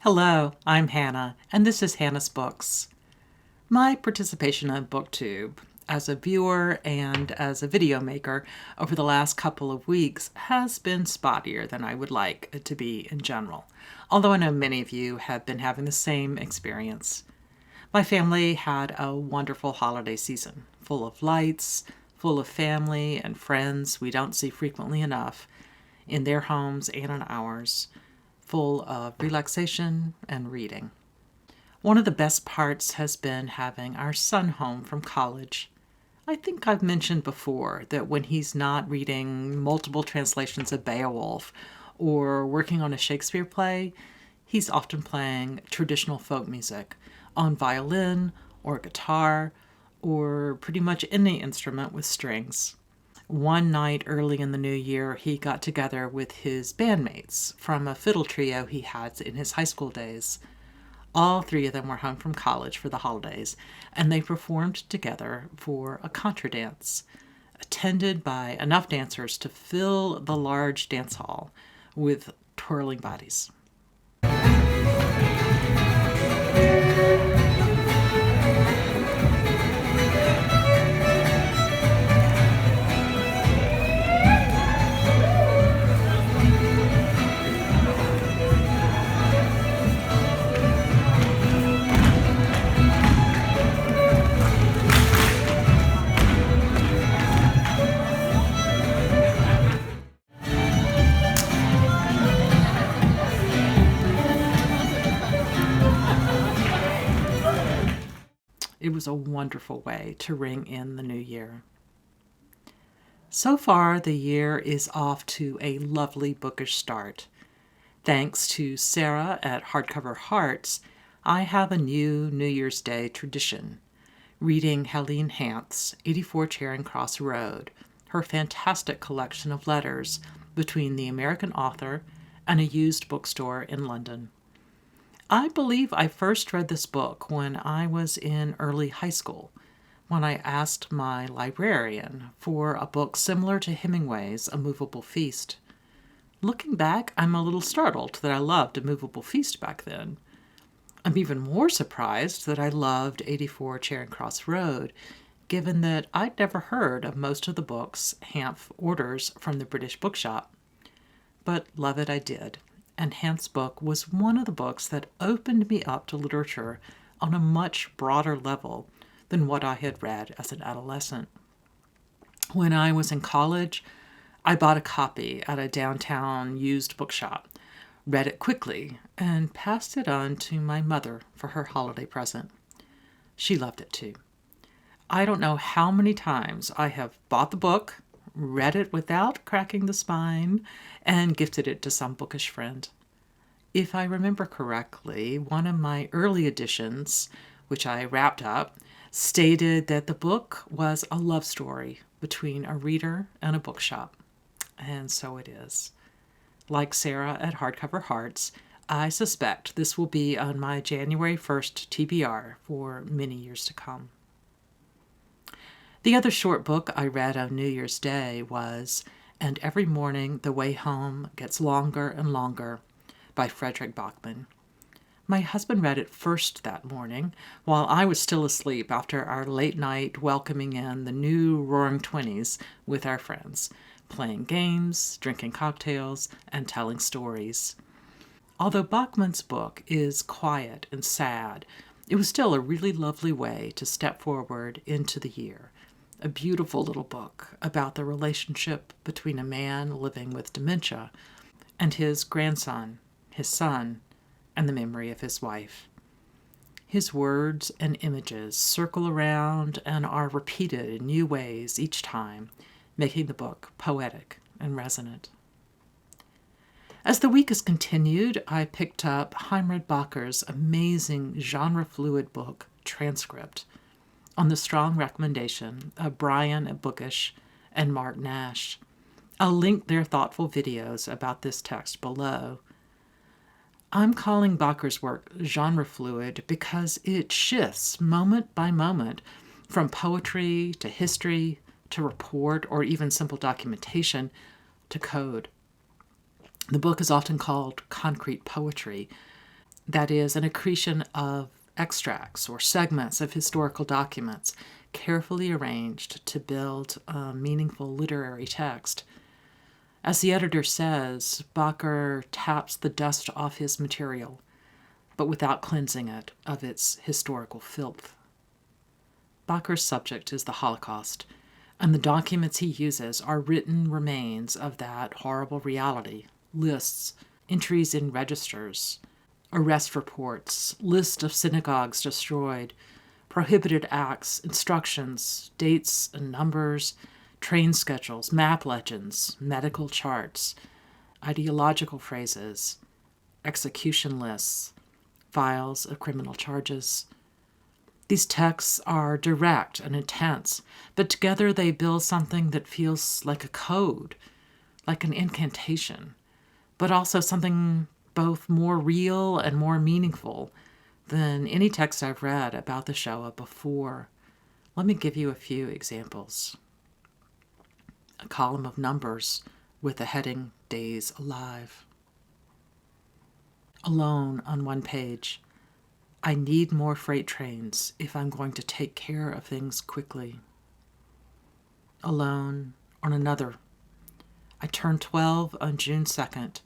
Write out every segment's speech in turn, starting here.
Hello, I'm Hannah, and this is HannahsBooks. My participation on Booktube as a viewer and as a video maker over the last couple of weeks has been spottier than I would like it to be in general, although I know many of you have been having the same experience. My family had a wonderful holiday season, full of lights, full of family and friends we don't see frequently enough in their homes and in ours, full of relaxation and reading. One of the best parts has been having our son home from college. I think I've mentioned before that when he's not reading multiple translations of Beowulf or working on a Shakespeare play, he's often playing traditional folk music on violin or guitar or pretty much any instrument with strings. One night early in the new year, he got together with his bandmates from a fiddle trio he had in his high school days. All three of them were home from college for the holidays, and they performed together for a contra dance, attended by enough dancers to fill the large dance hall with twirling bodies. It was a wonderful way to ring in the new year. So far, the year is off to a lovely bookish start. Thanks to Sarah at Hardcover Hearts, I have a new New Year's Day tradition, reading Helene Hanff's 84 Charing Cross Road, her fantastic collection of letters between the American author and a used bookstore in London. I believe I first read this book when I was in early high school, when I asked my librarian for a book similar to Hemingway's A Movable Feast. Looking back, I'm a little startled that I loved A Movable Feast back then. I'm even more surprised that I loved 84 Charing Cross Road, given that I'd never heard of most of the books Hanff orders from the British bookshop. But love it I did. And Hanff's book was one of the books that opened me up to literature on a much broader level than what I had read as an adolescent. When I was in college, I bought a copy at a downtown used bookshop, read it quickly, and passed it on to my mother for her holiday present. She loved it too. I don't know how many times I have bought the book, read it without cracking the spine, and gifted it to some bookish friend. If I remember correctly, one of my early editions, which I wrapped up, stated that the book was a love story between a reader and a bookshop. And so it is. Like Sarah at Hardcover Hearts, I suspect this will be on my January 1st TBR for many years to come. The other short book I read on New Year's Day was And Every Morning the Way Home Gets Longer and Longer by Frederick Backman. My husband read it first that morning while I was still asleep after our late night welcoming in the new Roaring Twenties with our friends, playing games, drinking cocktails, and telling stories. Although Backman's book is quiet and sad, it was still a really lovely way to step forward into the year. A beautiful little book about the relationship between a man living with dementia and his grandson, his son, and the memory of his wife. His words and images circle around and are repeated in new ways each time, making the book poetic and resonant. As the week has continued, I picked up Heimrad amazing genre-fluid book, TRANSCRIPT, on the strong recommendation of Brian at Bookish and Mark Nash. I'll link their thoughtful videos about this text below. I'm calling Bakker's work genre fluid because it shifts moment by moment from poetry to history to report or even simple documentation to code. The book is often called concrete poetry, That is, an accretion of extracts or segments of historical documents carefully arranged to build a meaningful literary text. As the editor says, Bakker taps the dust off his material, but without cleansing it of its historical filth. Bakker's subject is the Holocaust, and the documents he uses are written remains of that horrible reality: lists, entries in registers, arrest reports, list of synagogues destroyed, prohibited acts, instructions, dates and numbers, train schedules, map legends, medical charts, ideological phrases, execution lists, files of criminal charges. These texts are direct and intense, but together they build something that feels like a code, like an incantation, but also something both more real and more meaningful than any text I've read about the Shoah before. Let me give you a few examples. A column of numbers with the heading Days Alive. Alone on one page. I need more freight trains if I'm going to take care of things quickly. Alone on another. I turned 12 on June 2nd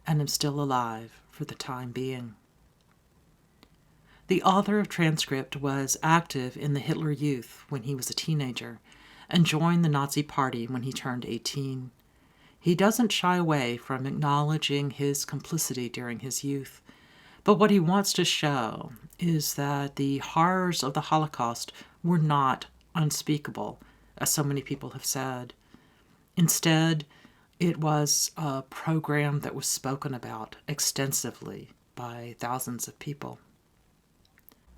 and am still alive for the time being. The author of TRANSCRIPT was active in the Hitler Youth when he was a teenager and joined the Nazi Party when he turned 18. He doesn't shy away from acknowledging his complicity during his youth, but what he wants to show is that the horrors of the Holocaust were not unspeakable, as so many people have said. Instead, it was a program that was spoken about extensively by thousands of people.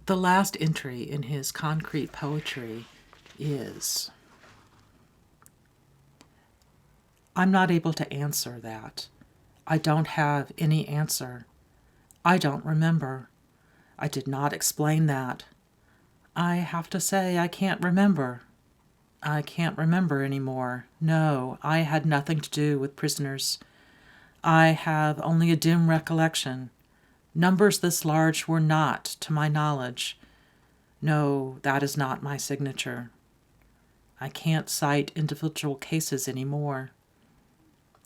The last entry in his concrete poetry is, I'm not able to answer that. I don't have any answer. I don't remember. I did not explain that. I have to say I can't remember. I can't remember anymore. No, I had nothing to do with prisoners. I have only a dim recollection. Numbers this large were not, to my knowledge. No, that is not my signature. I can't cite individual cases anymore.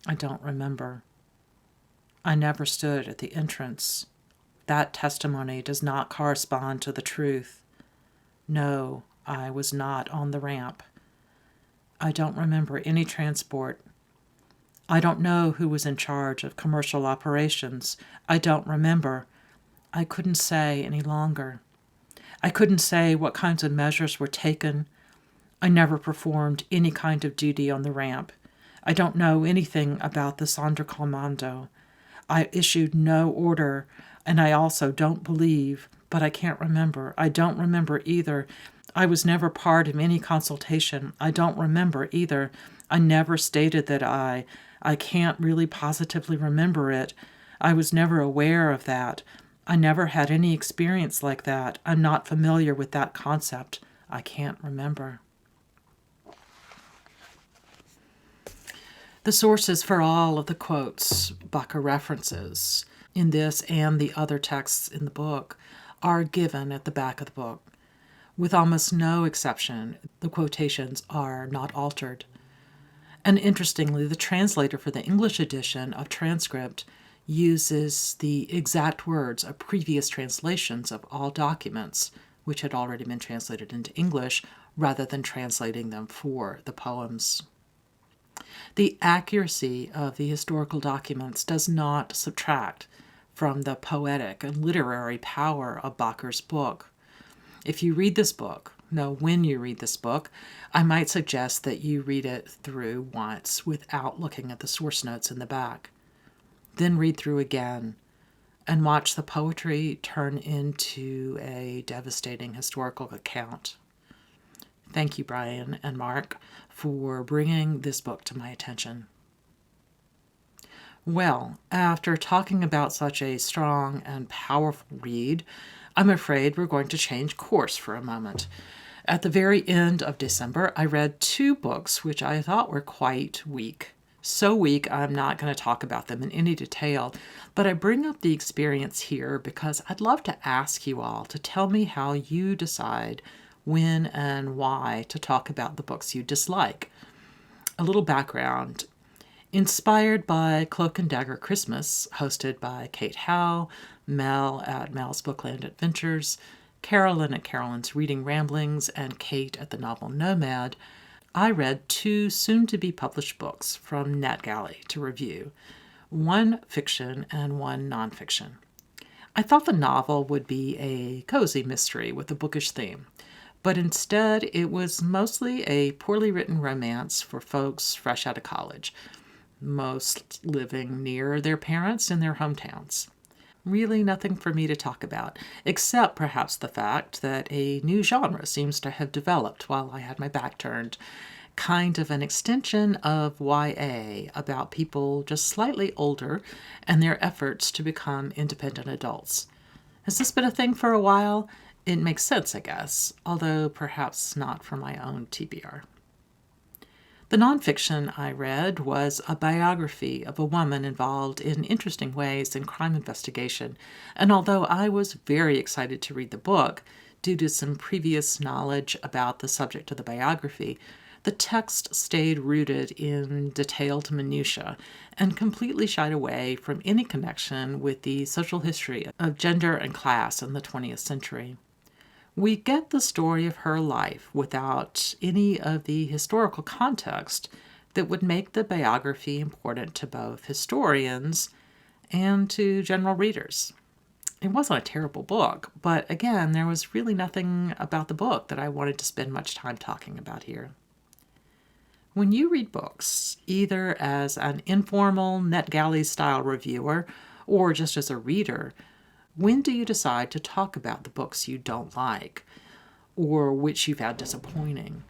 I don't remember. I never stood at the entrance. That testimony does not correspond to the truth. No, I was not on the ramp. I don't remember any transport. I don't know who was in charge of commercial operations. I don't remember. I couldn't say any longer. I couldn't say what kinds of measures were taken. I never performed any kind of duty on the ramp. I don't know anything about the Sonderkommando. I issued no order, and I also don't believe, but I can't remember. I don't remember either. I was never part of any consultation. I don't remember either. I never stated that I can't really positively remember it. I was never aware of that. I never had any experience like that. I'm not familiar with that concept. I can't remember. The sources for all of the quotes Bakker references in this and the other texts in the book are given at the back of the book. With almost no exception, the quotations are not altered. And interestingly, the translator for the English edition of TRANSCRIPT uses the exact words of previous translations of all documents, which had already been translated into English, rather than translating them for the poems. The accuracy of the historical documents does not subtract from the poetic and literary power of Bakker's book. If you read this book, when you read this book, I might suggest that you read it through once without looking at the source notes in the back. Then read through again and watch the poetry turn into a devastating historical account. Thank you, Brian and Mark, for bringing this book to my attention. Well, after talking about such a strong and powerful read, I'm afraid we're going to change course for a moment. At the very end of December, I read 2 books which I thought were quite weak. so weak I'm not going to talk about them in any detail, but I bring up the experience here because I'd love to ask you all to tell me how you decide when and why to talk about the books you dislike. A little background. Inspired by Cloak and Dagger Christmas, hosted by Kate Howe, Mel at Mel's Bookland Adventures, Carolyn at Carolyn's Reading Ramblings, and Kate at the novel Nomad, I read 2 soon-to-be-published books from NetGalley to review, one fiction and one nonfiction. I thought the novel would be a cozy mystery with a bookish theme, but instead it was mostly a poorly written romance for folks fresh out of college, most living near their parents in their hometowns. Really nothing for me to talk about, except perhaps the fact that a new genre seems to have developed while I had my back turned. Kind of an extension of YA about people just slightly older and their efforts to become independent adults. Has this been a thing for a while? It makes sense, I guess, although perhaps not for my own TBR. The nonfiction I read was a biography of a woman involved in interesting ways in crime investigation, and although I was very excited to read the book, due to some previous knowledge about the subject of the biography, the text stayed rooted in detailed minutiae and completely shied away from any connection with the social history of gender and class in the 20th century. We get the story of her life without any of the historical context that would make the biography important to both historians and to general readers. It wasn't a terrible book, but again, there was really nothing about the book that I wanted to spend much time talking about here. When you read books, either as an informal NetGalley-style reviewer or just as a reader, when do you decide to talk about the books you don't like or which you found disappointing?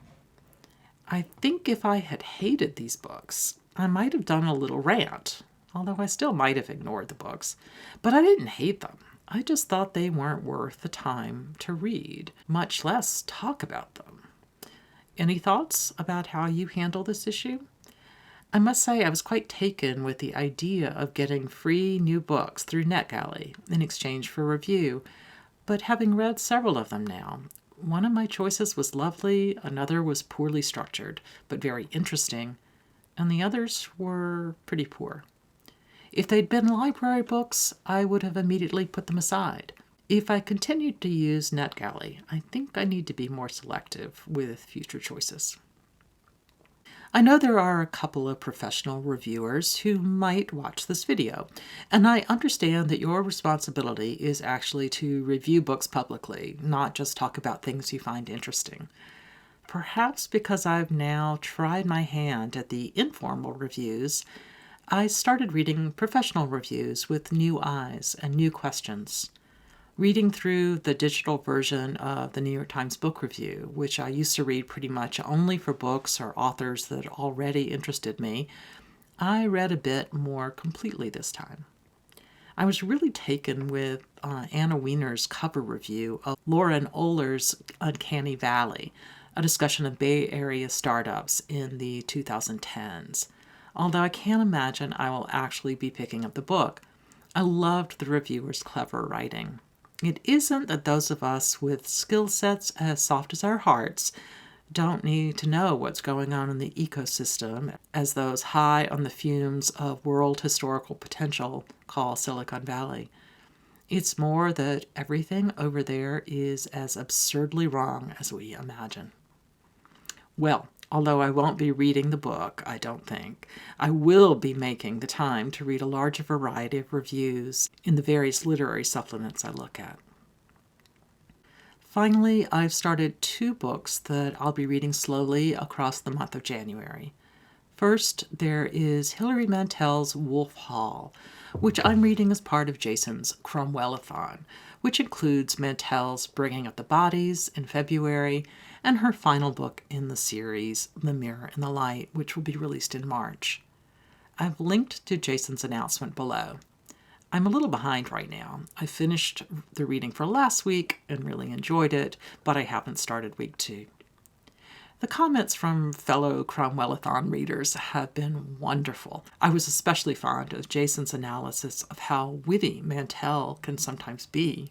I think if I had hated these books, I might have done a little rant, although I still might have ignored the books. But I didn't hate them. I just thought they weren't worth the time to read, much less talk about them. Any thoughts about how you handle this issue? I must say I was quite taken with the idea of getting free new books through NetGalley in exchange for review, but having read several of them now, one of my choices was lovely, another was poorly structured, but very interesting, and the others were pretty poor. If they'd been library books, I would have immediately put them aside. If I continued to use NetGalley, I think I need to be more selective with future choices. I know there are a couple of professional reviewers who might watch this video, and I understand that your responsibility is actually to review books publicly, not just talk about things you find interesting. Perhaps because I've now tried my hand at the informal reviews, I started reading professional reviews with new eyes and new questions. Reading through the digital version of the New York Times Book Review, which I used to read pretty much only for books or authors that already interested me, I read a bit more completely this time. I was really taken with Anna Wiener's cover review of Lauren Ohler's Uncanny Valley, a discussion of Bay Area startups in the 2010s. Although I can't imagine I will actually be picking up the book, I loved the reviewer's clever writing. It isn't that those of us with skill sets as soft as our hearts don't need to know what's going on in the ecosystem, as those high on the fumes of world historical potential call Silicon Valley. It's more that everything over there is as absurdly wrong as we imagine. Well, although I won't be reading the book, I don't think, I will be making the time to read a larger variety of reviews in the various literary supplements I look at. Finally, I've started 2 books that I'll be reading slowly across the month of January. First, there is Hilary Mantel's Wolf Hall, which I'm reading as part of Jason's Cromwellathon, which includes Mantel's Bringing Up the Bodies in February and her final book in the series, The Mirror and the Light, which will be released in March. I've linked to Jason's announcement below. I'm a little behind right now. I finished the reading for last week and really enjoyed it, but I haven't started week 2. The comments from fellow Cromwellathon readers have been wonderful. I was especially fond of Jason's analysis of how witty Mantel can sometimes be.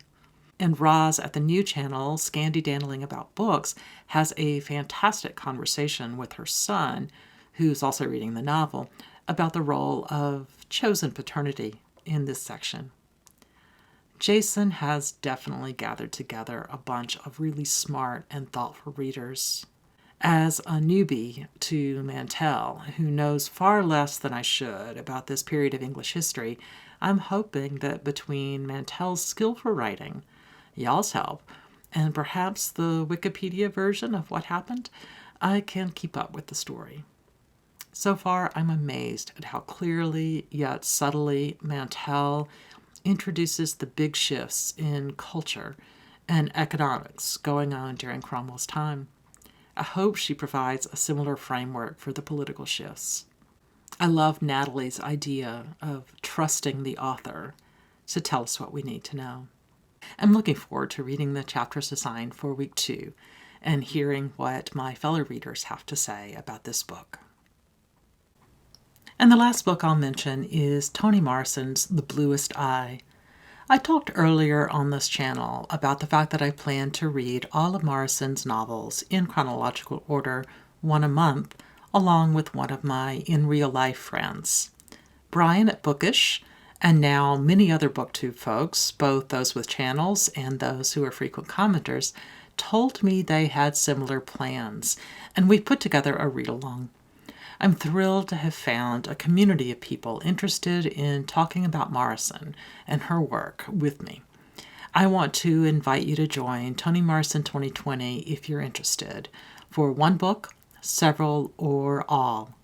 And Roz at the new channel, Scandy Dandling About Books, has a fantastic conversation with her son, who's also reading the novel, about the role of chosen paternity in this section. Jason has definitely gathered together a bunch of really smart and thoughtful readers. As a newbie to Mantel, who knows far less than I should about this period of English history, I'm hoping that between Mantel's skillful writing, y'all's help, and perhaps the Wikipedia version of what happened, I can keep up with the story. So far, I'm amazed at how clearly yet subtly Mantel introduces the big shifts in culture and economics going on during Cromwell's time. I hope she provides a similar framework for the political shifts. I love Natalie's idea of trusting the author to tell us what we need to know. I'm looking forward to reading the chapters assigned for week 2 and hearing what my fellow readers have to say about this book. And the last book I'll mention is Toni Morrison's The Bluest Eye. I talked earlier on this channel about the fact that I plan to read all of Morrison's novels in chronological order, one a month, along with one of my in-real-life friends. Brian at Bookish, and now many other Booktube folks, both those with channels and those who are frequent commenters, told me they had similar plans, and we put together a read-along. I'm thrilled to have found a community of people interested in talking about Morrison and her work with me. I want to invite you to join Toni Morrison 2020 if you're interested, for one book, several, or all.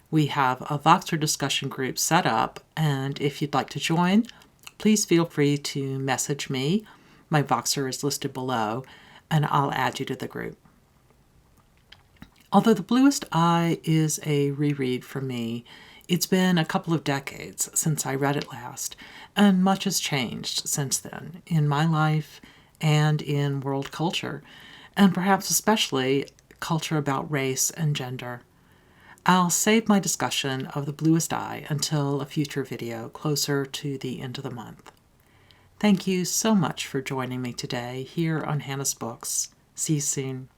We have a Voxer discussion group set up, and if you'd like to join, please feel free to message me. My Voxer is listed below, and I'll add you to the group. Although The Bluest Eye is a reread for me, it's been a couple of decades since I read it last, and much has changed since then in my life and in world culture, and perhaps especially culture about race and gender. I'll save my discussion of The Bluest Eye until a future video closer to the end of the month. Thank you so much for joining me today here on Hannah's Books. See you soon.